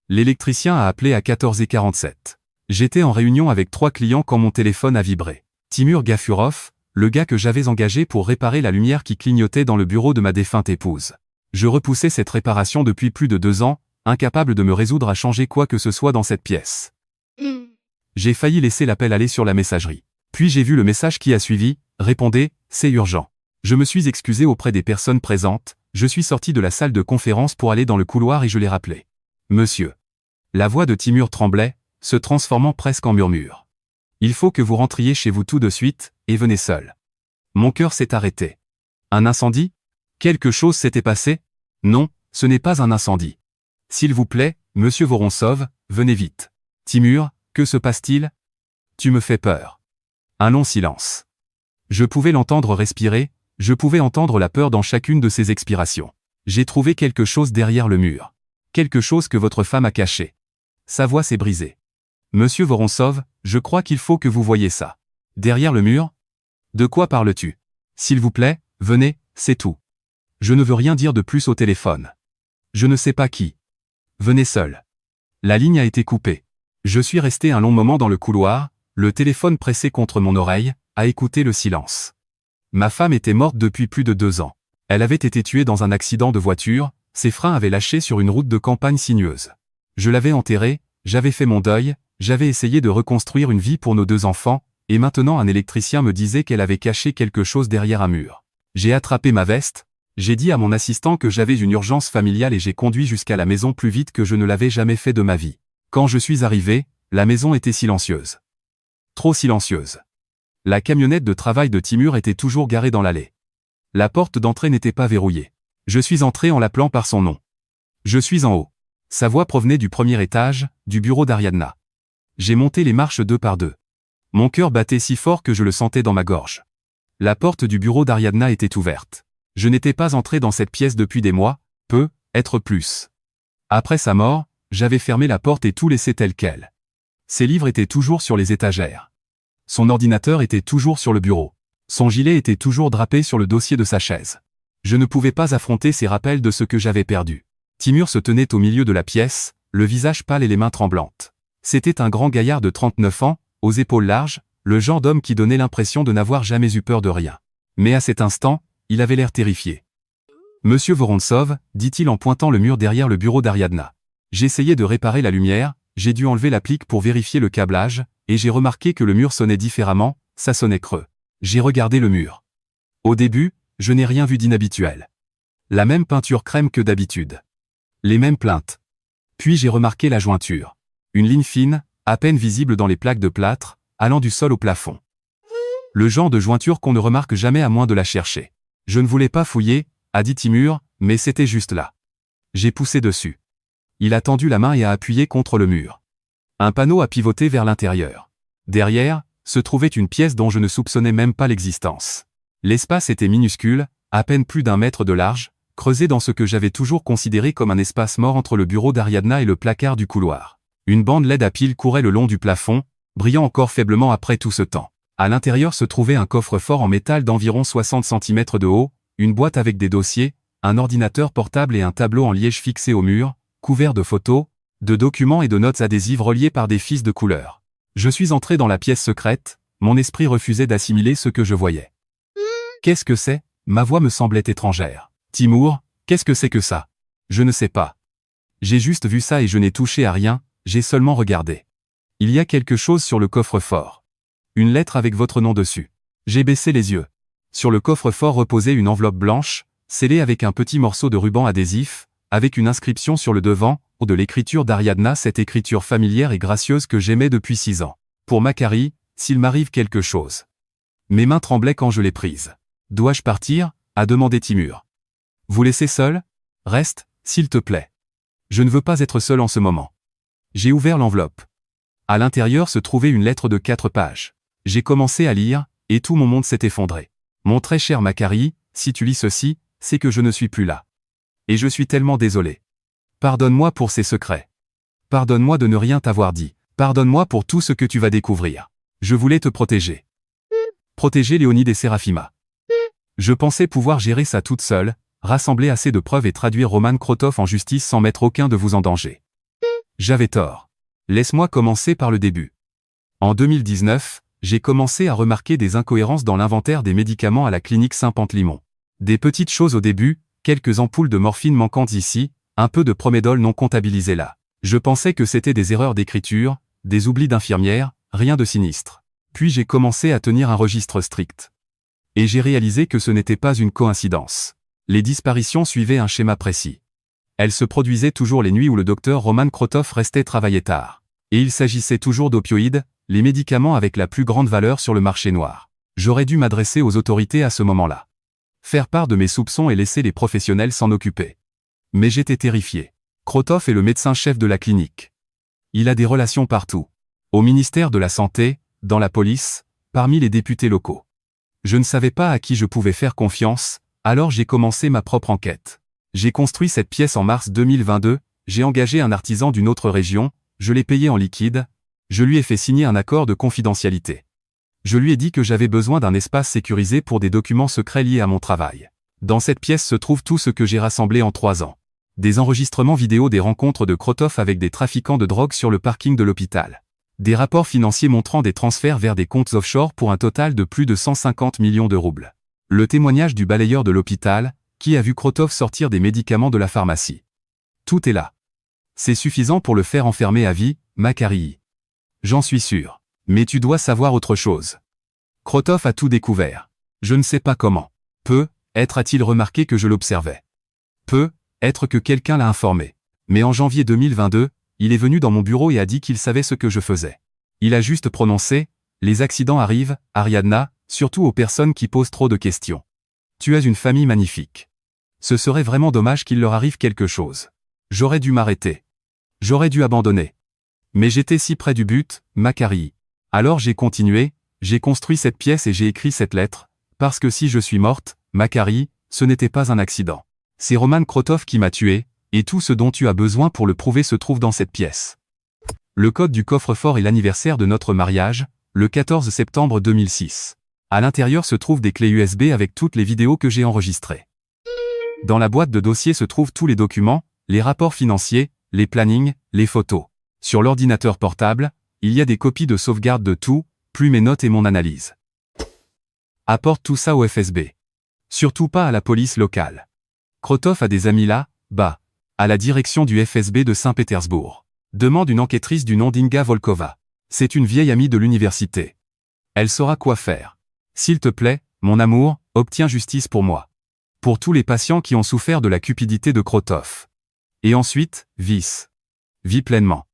L'électricien a appelé à 14h47. J'étais en réunion avec 3 clients quand mon téléphone a vibré. Timur Gafurov, le gars que j'avais engagé pour réparer la lumière qui clignotait dans le bureau de ma défunte épouse. Je repoussais cette réparation depuis plus de 2 ans, incapable de me résoudre à changer quoi que ce soit dans cette pièce. J'ai failli laisser l'appel aller sur la messagerie. Puis j'ai vu le message qui a suivi, répondez, c'est urgent. Je me suis excusé auprès des personnes présentes, je suis sorti de la salle de conférence pour aller dans le couloir et je l'ai rappelé. Monsieur. La voix de Timur tremblait, se transformant presque en murmure. Il faut que vous rentriez chez vous tout de suite, et venez seul. Mon cœur s'est arrêté. Un incendie? Quelque chose s'était passé? Non, ce n'est pas un incendie. S'il vous plaît, monsieur Vorontsov, venez vite. Timur, que se passe-t-il? Tu me fais peur. Un long silence. Je pouvais l'entendre respirer, je pouvais entendre la peur dans chacune de ses expirations. J'ai trouvé quelque chose derrière le mur. Quelque chose que votre femme a caché. Sa voix s'est brisée. Monsieur Vorontsov, je crois qu'il faut que vous voyiez ça. Derrière le mur? De quoi parles-tu? S'il vous plaît, venez, c'est tout. Je ne veux rien dire de plus au téléphone. Je ne sais pas qui. Venez seul. La ligne a été coupée. Je suis resté un long moment dans le couloir, le téléphone pressé contre mon oreille, à écouter le silence. Ma femme était morte depuis plus de 2 ans. Elle avait été tuée dans un accident de voiture, ses freins avaient lâché sur une route de campagne sinueuse. Je l'avais enterrée, j'avais fait mon deuil, j'avais essayé de reconstruire une vie pour nos 2 enfants, et maintenant un électricien me disait qu'elle avait caché quelque chose derrière un mur. J'ai attrapé ma veste, j'ai dit à mon assistant que j'avais une urgence familiale et j'ai conduit jusqu'à la maison plus vite que je ne l'avais jamais fait de ma vie. Quand je suis arrivé, la maison était silencieuse. Trop silencieuse. La camionnette de travail de Timur était toujours garée dans l'allée. La porte d'entrée n'était pas verrouillée. Je suis entré en l'appelant par son nom. Je suis en haut. Sa voix provenait du premier étage, du bureau d'Ariadna. J'ai monté les marches 2 par 2. Mon cœur battait si fort que je le sentais dans ma gorge. La porte du bureau d'Ariadna était ouverte. Je n'étais pas entré dans cette pièce depuis des mois, peut-être plus. Après sa mort, j'avais fermé la porte et tout laissé tel quel. Ses livres étaient toujours sur les étagères. Son ordinateur était toujours sur le bureau. Son gilet était toujours drapé sur le dossier de sa chaise. Je ne pouvais pas affronter ces rappels de ce que j'avais perdu. Timur se tenait au milieu de la pièce, le visage pâle et les mains tremblantes. C'était un grand gaillard de 39 ans, aux épaules larges, le genre d'homme qui donnait l'impression de n'avoir jamais eu peur de rien. Mais à cet instant, il avait l'air terrifié. Monsieur Vorontsov, dit-il en pointant le mur derrière le bureau d'Ariadna. J'essayais de réparer la lumière, j'ai dû enlever l'applique pour vérifier le câblage, et j'ai remarqué que le mur sonnait différemment, ça sonnait creux. J'ai regardé le mur. Au début, je n'ai rien vu d'inhabituel. La même peinture crème que d'habitude. Les mêmes plaintes. Puis j'ai remarqué la jointure. Une ligne fine, à peine visible dans les plaques de plâtre, allant du sol au plafond. Le genre de jointure qu'on ne remarque jamais à moins de la chercher. Je ne voulais pas fouiller, a dit Timur, mais c'était juste là. J'ai poussé dessus. Il a tendu la main et a appuyé contre le mur. Un panneau a pivoté vers l'intérieur. Derrière, se trouvait une pièce dont je ne soupçonnais même pas l'existence. L'espace était minuscule, à peine plus d'1 mètre de large, creusé dans ce que j'avais toujours considéré comme un espace mort entre le bureau d'Ariadna et le placard du couloir. Une bande LED à piles courait le long du plafond, brillant encore faiblement après tout ce temps. À l'intérieur se trouvait un coffre-fort en métal d'environ 60 cm de haut, une boîte avec des dossiers, un ordinateur portable et un tableau en liège fixé au mur, couvert de photos, de documents et de notes adhésives reliées par des fils de couleur. Je suis entré dans la pièce secrète, mon esprit refusait d'assimiler ce que je voyais. Qu'est-ce que c'est? Ma voix me semblait étrangère. Timur, qu'est-ce que c'est que ça? Je ne sais pas. J'ai juste vu ça et je n'ai touché à rien, j'ai seulement regardé. Il y a quelque chose sur le coffre-fort. Une lettre avec votre nom dessus. J'ai baissé les yeux. Sur le coffre-fort reposait une enveloppe blanche, scellée avec un petit morceau de ruban adhésif, avec une inscription sur le devant, de l'écriture d'Ariadna, cette écriture familière et gracieuse que j'aimais depuis 6 ans. Pour Makari, s'il m'arrive quelque chose. Mes mains tremblaient quand je l'ai prise. Dois-je partir? A demandé Timur. Vous laisser seul? Reste, s'il te plaît. Je ne veux pas être seul en ce moment. J'ai ouvert l'enveloppe. À l'intérieur se trouvait une lettre de 4 pages. J'ai commencé à lire, et tout mon monde s'est effondré. Mon très cher Makari, si tu lis ceci, c'est que je ne suis plus là. Et je suis tellement désolé. Pardonne-moi pour ces secrets. Pardonne-moi de ne rien t'avoir dit. Pardonne-moi pour tout ce que tu vas découvrir. Je voulais te protéger. Protéger Léonide et Sérafima. Je pensais pouvoir gérer ça toute seule, rassembler assez de preuves et traduire Roman Krotov en justice sans mettre aucun de vous en danger. J'avais tort. Laisse-moi commencer par le début. En 2019, j'ai commencé à remarquer des incohérences dans l'inventaire des médicaments à la clinique Saint-Pantelimon. Des petites choses au début, quelques ampoules de morphine manquantes ici, un peu de promédol non comptabilisé là. Je pensais que c'était des erreurs d'écriture, des oublis d'infirmières, rien de sinistre. Puis j'ai commencé à tenir un registre strict. Et j'ai réalisé que ce n'était pas une coïncidence. Les disparitions suivaient un schéma précis. Elles se produisaient toujours les nuits où le docteur Roman Krotov restait travailler tard. Et il s'agissait toujours d'opioïdes, les médicaments avec la plus grande valeur sur le marché noir. J'aurais dû m'adresser aux autorités à ce moment-là. Faire part de mes soupçons et laisser les professionnels s'en occuper. Mais j'étais terrifié. Krotov est le médecin-chef de la clinique. Il a des relations partout. Au ministère de la Santé, dans la police, parmi les députés locaux. Je ne savais pas à qui je pouvais faire confiance, alors j'ai commencé ma propre enquête. J'ai construit cette pièce en mars 2022, j'ai engagé un artisan d'une autre région, je l'ai payé en liquide, je lui ai fait signer un accord de confidentialité. Je lui ai dit que j'avais besoin d'un espace sécurisé pour des documents secrets liés à mon travail. Dans cette pièce se trouve tout ce que j'ai rassemblé en 3 ans. Des enregistrements vidéo des rencontres de Krotov avec des trafiquants de drogue sur le parking de l'hôpital. Des rapports financiers montrant des transferts vers des comptes offshore pour un total de plus de 150 millions de roubles. Le témoignage du balayeur de l'hôpital, qui a vu Krotov sortir des médicaments de la pharmacie. Tout est là. C'est suffisant pour le faire enfermer à vie, Makariy. J'en suis sûr. Mais tu dois savoir autre chose. Krotov a tout découvert. Je ne sais pas comment. Peut-être a-t-il remarqué que je l'observais. Peut-être que quelqu'un l'a informé. Mais en janvier 2022, il est venu dans mon bureau et a dit qu'il savait ce que je faisais. Il a juste prononcé « Les accidents arrivent, Ariadna, surtout aux personnes qui posent trop de questions. Tu as une famille magnifique. Ce serait vraiment dommage qu'il leur arrive quelque chose. J'aurais dû m'arrêter. J'aurais dû abandonner. Mais j'étais si près du but, Makariy. Alors j'ai continué, j'ai construit cette pièce et j'ai écrit cette lettre, parce que si je suis morte, Makariy, ce n'était pas un accident. C'est Roman Krotov qui m'a tué, et tout ce dont tu as besoin pour le prouver se trouve dans cette pièce. Le code du coffre-fort est l'anniversaire de notre mariage, le 14 septembre 2006. À l'intérieur se trouvent des clés USB avec toutes les vidéos que j'ai enregistrées. Dans la boîte de dossier se trouvent tous les documents, les rapports financiers, les plannings, les photos. Sur l'ordinateur portable, il y a des copies de sauvegarde de tout, plus mes notes et mon analyse. Apporte tout ça au FSB. Surtout pas à la police locale. Krotov a des amis là, bas, à la direction du FSB de Saint-Pétersbourg. Demande une enquêtrice du nom d'Inga Volkova. C'est une vieille amie de l'université. Elle saura quoi faire. S'il te plaît, mon amour, obtiens justice pour moi. Pour tous les patients qui ont souffert de la cupidité de Krotov. Et ensuite, vis pleinement.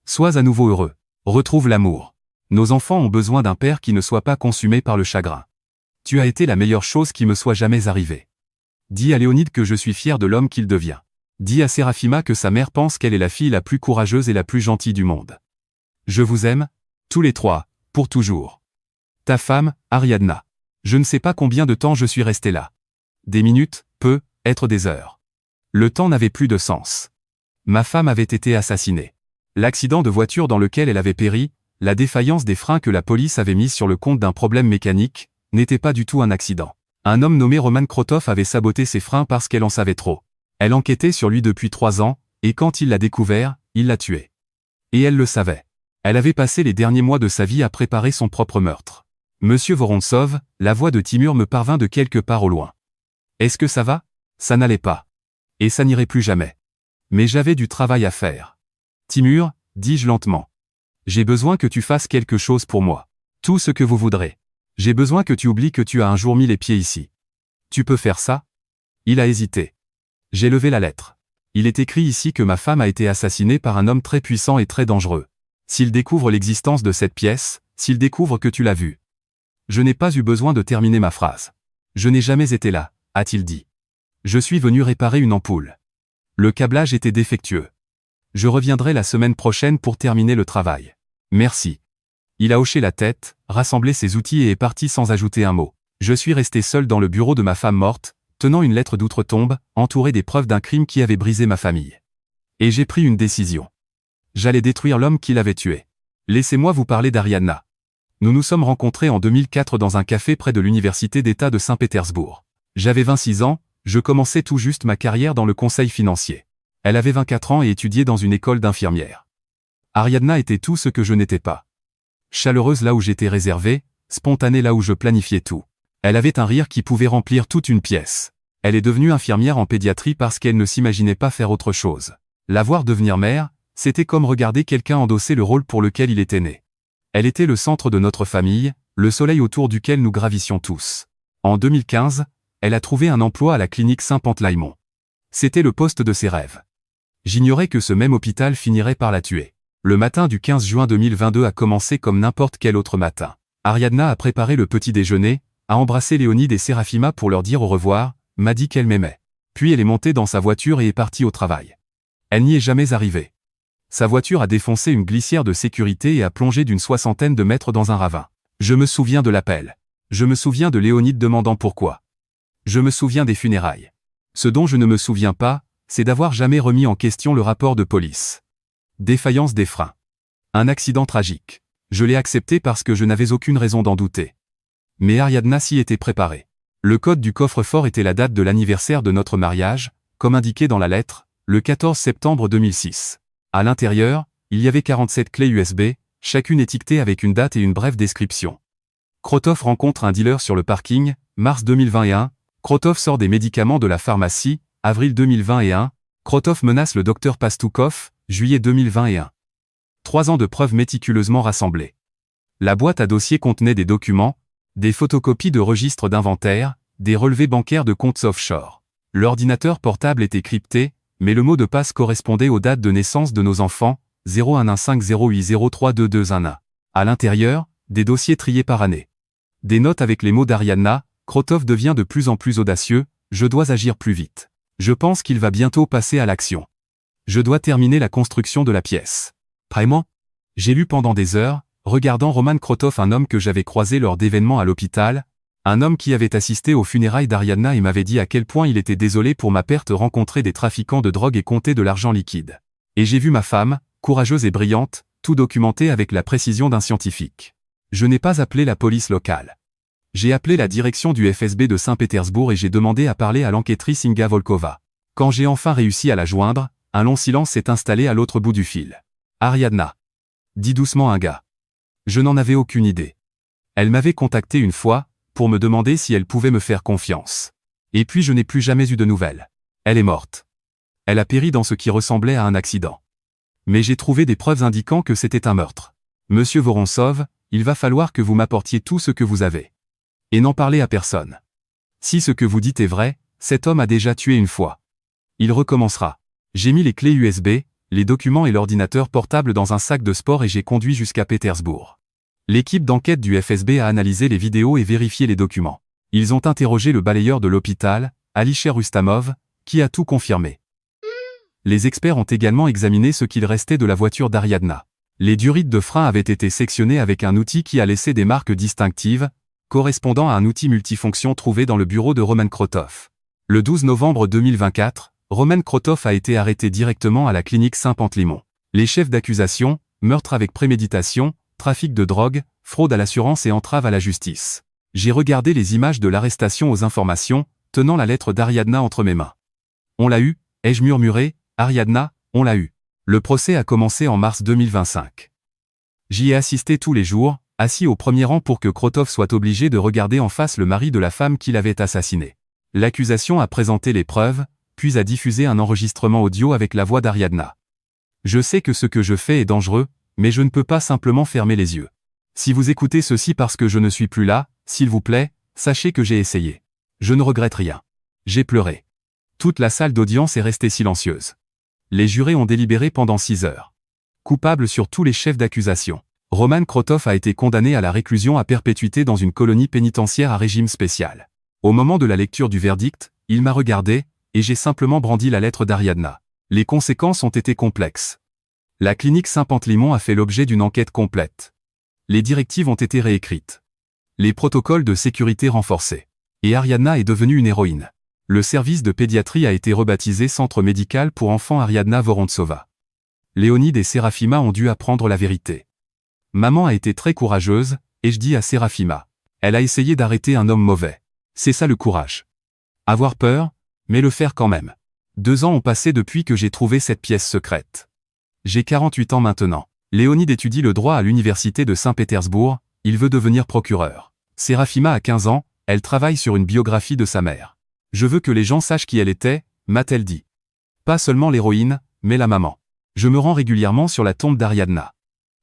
Sois à nouveau heureux. Retrouve l'amour. Nos enfants ont besoin d'un père qui ne soit pas consumé par le chagrin. Tu as été la meilleure chose qui me soit jamais arrivée. Dis à Léonide que je suis fier de l'homme qu'il devient. Dis à Sérafima que sa mère pense qu'elle est la fille la plus courageuse et la plus gentille du monde. Je vous aime, tous les 3, pour toujours. Ta femme, Ariadna. Je ne sais pas combien de temps je suis resté là. Des minutes, peut-être des heures. Le temps n'avait plus de sens. Ma femme avait été assassinée. L'accident de voiture dans lequel elle avait péri, la défaillance des freins que la police avait mise sur le compte d'un problème mécanique, n'était pas du tout un accident. Un homme nommé Roman Krotov avait saboté ses freins parce qu'elle en savait trop. Elle enquêtait sur lui depuis 3 ans, et quand il l'a découvert, il l'a tué. Et elle le savait. Elle avait passé les derniers mois de sa vie à préparer son propre meurtre. Monsieur Vorontsov, la voix de Timur me parvint de quelque part au loin. Est-ce que ça va? Ça n'allait pas. Et ça n'irait plus jamais. Mais j'avais du travail à faire. Timur, dis-je lentement. J'ai besoin que tu fasses quelque chose pour moi. Tout ce que vous voudrez. J'ai besoin que tu oublies que tu as un jour mis les pieds ici. Tu peux faire ça? Il a hésité. J'ai levé la lettre. Il est écrit ici que ma femme a été assassinée par un homme très puissant et très dangereux. S'il découvre l'existence de cette pièce, s'il découvre que tu l'as vue. Je n'ai pas eu besoin de terminer ma phrase. Je n'ai jamais été là, a-t-il dit. Je suis venu réparer une ampoule. Le câblage était défectueux. Je reviendrai la semaine prochaine pour terminer le travail. Merci. Il a hoché la tête, rassemblé ses outils et est parti sans ajouter un mot. Je suis resté seul dans le bureau de ma femme morte, tenant une lettre d'outre-tombe, entourée des preuves d'un crime qui avait brisé ma famille. Et j'ai pris une décision. J'allais détruire l'homme qui l'avait tué. Laissez-moi vous parler d'Ariadna. Nous nous sommes rencontrés en 2004 dans un café près de l'Université d'État de Saint-Pétersbourg. J'avais 26 ans, je commençais tout juste ma carrière dans le conseil financier. Elle avait 24 ans et étudiait dans une école d'infirmière. Ariadna était tout ce que je n'étais pas. Chaleureuse là où j'étais réservé, spontanée là où je planifiais tout. Elle avait un rire qui pouvait remplir toute une pièce. Elle est devenue infirmière en pédiatrie parce qu'elle ne s'imaginait pas faire autre chose. La voir devenir mère, c'était comme regarder quelqu'un endosser le rôle pour lequel il était né. Elle était le centre de notre famille, le soleil autour duquel nous gravissions tous. En 2015, elle a trouvé un emploi à la clinique Saint-Pantaleimon. C'était le poste de ses rêves. J'ignorais que ce même hôpital finirait par la tuer. Le matin du 15 juin 2022 a commencé comme n'importe quel autre matin. Ariadna a préparé le petit déjeuner, a embrassé Léonide et Séraphima pour leur dire au revoir, m'a dit qu'elle m'aimait. Puis elle est montée dans sa voiture et est partie au travail. Elle n'y est jamais arrivée. Sa voiture a défoncé une glissière de sécurité et a plongé d'une 60aine de mètres dans un ravin. Je me souviens de l'appel. Je me souviens de Léonide demandant pourquoi. Je me souviens des funérailles. Ce dont je ne me souviens pas, c'est d'avoir jamais remis en question le rapport de police. Défaillance des freins. Un accident tragique. Je l'ai accepté parce que je n'avais aucune raison d'en douter. Mais Ariadna s'y était préparée. Le code du coffre-fort était la date de l'anniversaire de notre mariage, comme indiqué dans la lettre, le 14 septembre 2006. À l'intérieur, il y avait 47 clés USB, chacune étiquetée avec une date et une brève description. Krotov rencontre un dealer sur le parking, mars 2021, Krotov sort des médicaments de la pharmacie, avril 2021, Krotov menace le docteur Pastoukov, juillet 2021. 3 ans de preuves méticuleusement rassemblées. La boîte à dossier contenait des documents, des photocopies de registres d'inventaire, des relevés bancaires de comptes offshore. L'ordinateur portable était crypté, mais le mot de passe correspondait aux dates de naissance de nos enfants, 011508032211. À l'intérieur, des dossiers triés par année. Des notes avec les mots d'Ariadna, Krotov devient de plus en plus audacieux, je dois agir plus vite. Je pense qu'il va bientôt passer à l'action. Je dois terminer la construction de la pièce. Vraiment? J'ai lu pendant des heures, regardant Roman Krotov, un homme que j'avais croisé lors d'événements à l'hôpital, un homme qui avait assisté aux funérailles d'Ariadna et m'avait dit à quel point il était désolé pour ma perte, rencontrer des trafiquants de drogue et compter de l'argent liquide. Et j'ai vu ma femme, courageuse et brillante, tout documenté avec la précision d'un scientifique. Je n'ai pas appelé la police locale. J'ai appelé la direction du FSB de Saint-Pétersbourg et j'ai demandé à parler à l'enquêtrice Inga Volkova. Quand j'ai enfin réussi à la joindre, un long silence s'est installé à l'autre bout du fil. Ariadna. Dit doucement Inga. Je n'en avais aucune idée. Elle m'avait contacté une fois, pour me demander si elle pouvait me faire confiance. Et puis je n'ai plus jamais eu de nouvelles. Elle est morte. Elle a péri dans ce qui ressemblait à un accident. Mais j'ai trouvé des preuves indiquant que c'était un meurtre. Monsieur Vorontsov, il va falloir que vous m'apportiez tout ce que vous avez. Et n'en parlez à personne. Si ce que vous dites est vrai, cet homme a déjà tué une fois. Il recommencera. J'ai mis les clés USB, les documents et l'ordinateur portable dans un sac de sport et j'ai conduit jusqu'à Pétersbourg. L'équipe d'enquête du FSB a analysé les vidéos et vérifié les documents. Ils ont interrogé le balayeur de l'hôpital, Alisher Rustamov, qui a tout confirmé. Les experts ont également examiné ce qu'il restait de la voiture d'Ariadna. Les durites de frein avaient été sectionnées avec un outil qui a laissé des marques distinctives, correspondant à un outil multifonction trouvé dans le bureau de Roman Krotov. Le 12 novembre 2024, Roman Krotov a été arrêté directement à la clinique Saint-Pantaleimon. Les chefs d'accusation, meurtre avec préméditation, trafic de drogue, fraude à l'assurance et entrave à la justice. J'ai regardé les images de l'arrestation aux informations, tenant la lettre d'Ariadna entre mes mains. On l'a eu, ai-je murmuré, Ariadna, on l'a eu. Le procès a commencé en mars 2025. J'y ai assisté tous les jours, assis au premier rang pour que Krotov soit obligé de regarder en face le mari de la femme qu'il avait assassinée. L'accusation a présenté les preuves, puis a diffusé un enregistrement audio avec la voix d'Ariadna. Je sais que ce que je fais est dangereux, mais je ne peux pas simplement fermer les yeux. Si vous écoutez ceci parce que je ne suis plus là, s'il vous plaît, sachez que j'ai essayé. Je ne regrette rien. J'ai pleuré. Toute la salle d'audience est restée silencieuse. Les jurés ont délibéré pendant 6 heures. Coupable sur tous les chefs d'accusation. Roman Krotov a été condamné à la réclusion à perpétuité dans une colonie pénitentiaire à régime spécial. Au moment de la lecture du verdict, il m'a regardé, et j'ai simplement brandi la lettre d'Ariadna. Les conséquences ont été complexes. La clinique Saint-Pantaleimon a fait l'objet d'une enquête complète. Les directives ont été réécrites. Les protocoles de sécurité renforcés. Et Ariadna est devenue une héroïne. Le service de pédiatrie a été rebaptisé Centre médical pour enfants Ariadna Vorontsova. Léonide et Séraphima ont dû apprendre la vérité. Maman a été très courageuse, et je dis à Séraphima. Elle a essayé d'arrêter un homme mauvais. C'est ça le courage. Avoir peur, mais le faire quand même. 2 ans ont passé depuis que j'ai trouvé cette pièce secrète. J'ai 48 ans maintenant. Léonide étudie le droit à l'université de Saint-Pétersbourg, il veut devenir procureur. Sérafima a 15 ans, elle travaille sur une biographie de sa mère. Je veux que les gens sachent qui elle était, m'a-t-elle dit. Pas seulement l'héroïne, mais la maman. Je me rends régulièrement sur la tombe d'Ariadna.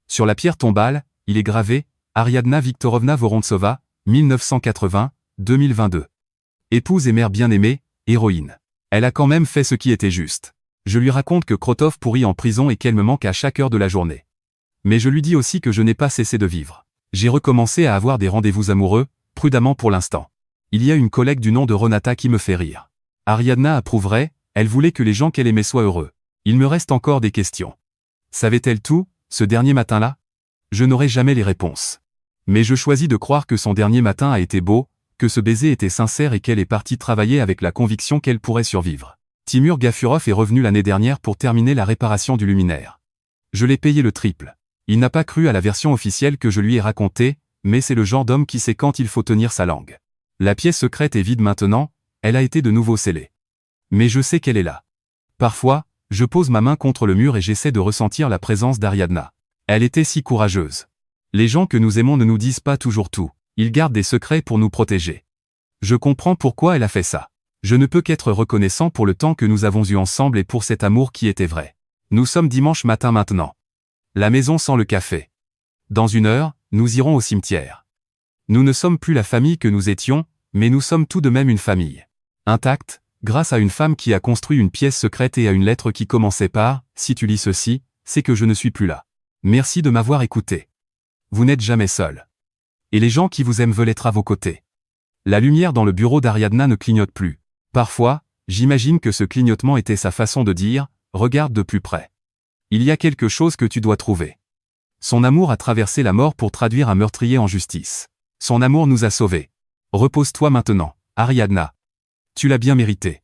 Sur la pierre tombale, il est gravé « Ariadna Viktorovna Vorontsova, 1980-2022. Épouse et mère bien-aimée, héroïne. Elle a quand même fait ce qui était juste. Je lui raconte que Krotov pourrit en prison et qu'elle me manque à chaque heure de la journée. Mais je lui dis aussi que je n'ai pas cessé de vivre. J'ai recommencé à avoir des rendez-vous amoureux, prudemment pour l'instant. Il y a une collègue du nom de Renata qui me fait rire. Ariadna approuverait, elle voulait que les gens qu'elle aimait soient heureux. Il me reste encore des questions. Savait-elle tout, ce dernier matin-là? Je n'aurai jamais les réponses. Mais je choisis de croire que son dernier matin a été beau, que ce baiser était sincère et qu'elle est partie travailler avec la conviction qu'elle pourrait survivre. Timur Gafurov est revenu l'année dernière pour terminer la réparation du luminaire. Je l'ai payé le triple. Il n'a pas cru à la version officielle que je lui ai racontée, mais c'est le genre d'homme qui sait quand il faut tenir sa langue. La pièce secrète est vide maintenant, elle a été de nouveau scellée. Mais je sais qu'elle est là. Parfois, je pose ma main contre le mur et j'essaie de ressentir la présence d'Ariadna. Elle était si courageuse. Les gens que nous aimons ne nous disent pas toujours tout, ils gardent des secrets pour nous protéger. Je comprends pourquoi elle a fait ça. Je ne peux qu'être reconnaissant pour le temps que nous avons eu ensemble et pour cet amour qui était vrai. Nous sommes dimanche matin maintenant. La maison sent le café. Dans 1 heure, nous irons au cimetière. Nous ne sommes plus la famille que nous étions, mais nous sommes tout de même une famille. Intacte, grâce à une femme qui a construit une pièce secrète et à une lettre qui commençait par « Si tu lis ceci, c'est que je ne suis plus là. Merci de m'avoir écouté. Vous n'êtes jamais seul. Et les gens qui vous aiment veulent être à vos côtés. » La lumière dans le bureau d'Ariadna ne clignote plus. Parfois, j'imagine que ce clignotement était sa façon de dire « Regarde de plus près. Il y a quelque chose que tu dois trouver. » Son amour a traversé la mort pour traduire un meurtrier en justice. Son amour nous a sauvés. Repose-toi maintenant, Ariadna. Tu l'as bien mérité.